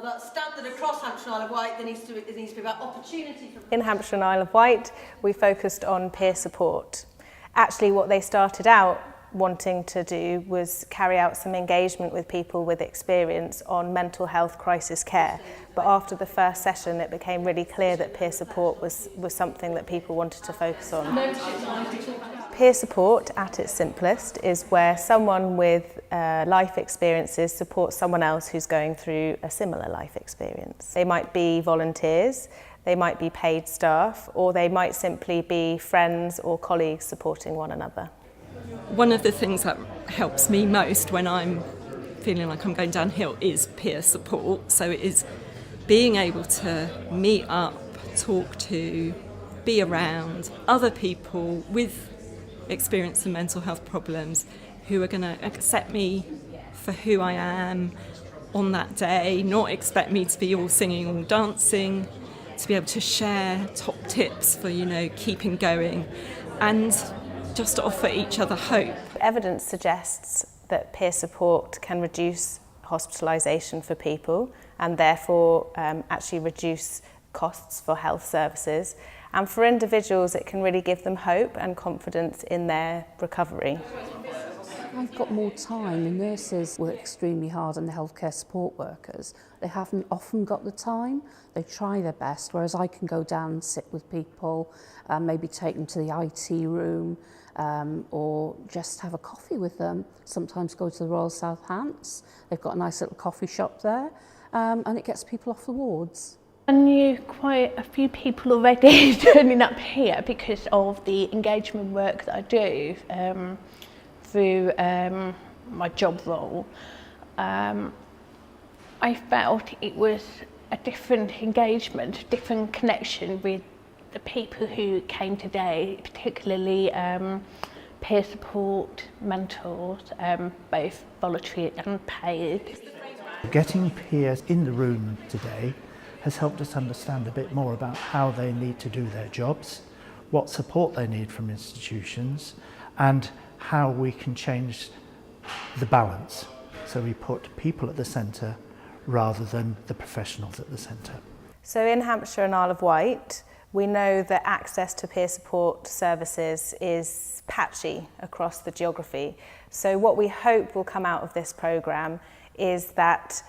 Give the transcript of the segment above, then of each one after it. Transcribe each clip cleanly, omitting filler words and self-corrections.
That's standard across Hampshire and Isle of Wight. There needs to be about opportunity. In Hampshire and Isle of Wight, we focused on peer support. Actually, what they started out wanting to do was carry out some engagement with people with experience on mental health crisis care. But after the first session, it became really clear that peer support was something that people wanted to focus on. Peer support, at its simplest, is where someone with life experiences supports someone else who's going through a similar life experience. They might be volunteers, they might be paid staff, or they might simply be friends or colleagues supporting one another. One of the things that helps me most when I'm feeling like I'm going downhill is peer support. So it is being able to meet up, talk to, be around other people with experience in mental health problems who are going to accept me for who I am on that day, not expect me to be all singing, all dancing, to be able to share top tips for, keeping going, and just to offer each other hope. Evidence suggests that peer support can reduce hospitalisation for people and therefore actually reduce costs for health services. And for individuals, it can really give them hope and confidence in their recovery. I've got more time. The nurses work extremely hard and the healthcare support workers. They haven't often got the time. They try their best, whereas I can go down and sit with people, maybe take them to the IT room, or just have a coffee with them. Sometimes go to the Royal South Hants. They've got a nice little coffee shop there, and it gets people off the wards. I knew quite a few people already turning up here because of the engagement work that I do through my job role. I felt it was a different engagement, a different connection with the people who came today, particularly peer support, mentors, both voluntary and paid. Getting peers in the room today has helped us understand a bit more about how they need to do their jobs, what support they need from institutions, and how we can change the balance. So we put people at the centre rather than the professionals at the centre. So in Hampshire and Isle of Wight, we know that access to peer support services is patchy across the geography. So what we hope will come out of this programme is that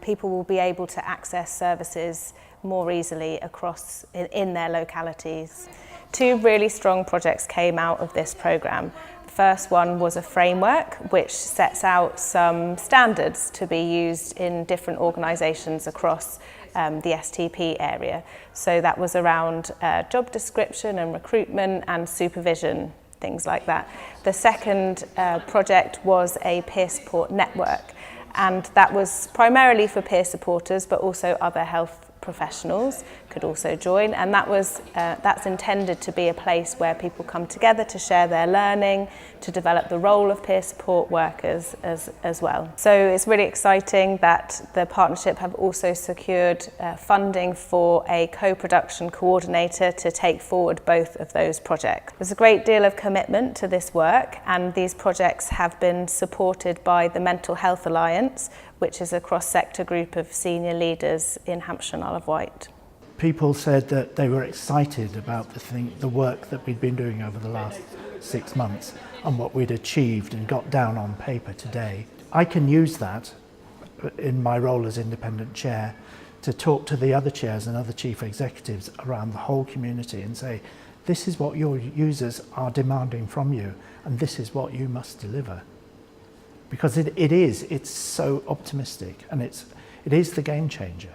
people will be able to access services more easily across in their localities. Two really strong projects came out of this programme. The first one was a framework which sets out some standards to be used in different organisations across the STP area. So that was around job description and recruitment and supervision, things like that. The second project was a peer support network, and that was primarily for peer supporters, but also other health professionals could also join, and that's intended to be a place where people come together to share their learning, to develop the role of peer support workers as well. So it's really exciting that the partnership have also secured funding for a co-production coordinator to take forward both of those projects. There's a great deal of commitment to this work, and these projects have been supported by the Mental Health Alliance, which is a cross-sector group of senior leaders in Hampshire and Isle of Wight. People said that they were excited about the work that we'd been doing over the last 6 months and what we'd achieved and got down on paper today. I can use that in my role as independent chair to talk to the other chairs and other chief executives around the whole community and say, this is what your users are demanding from you and this is what you must deliver. Because it's so optimistic and it is the game changer.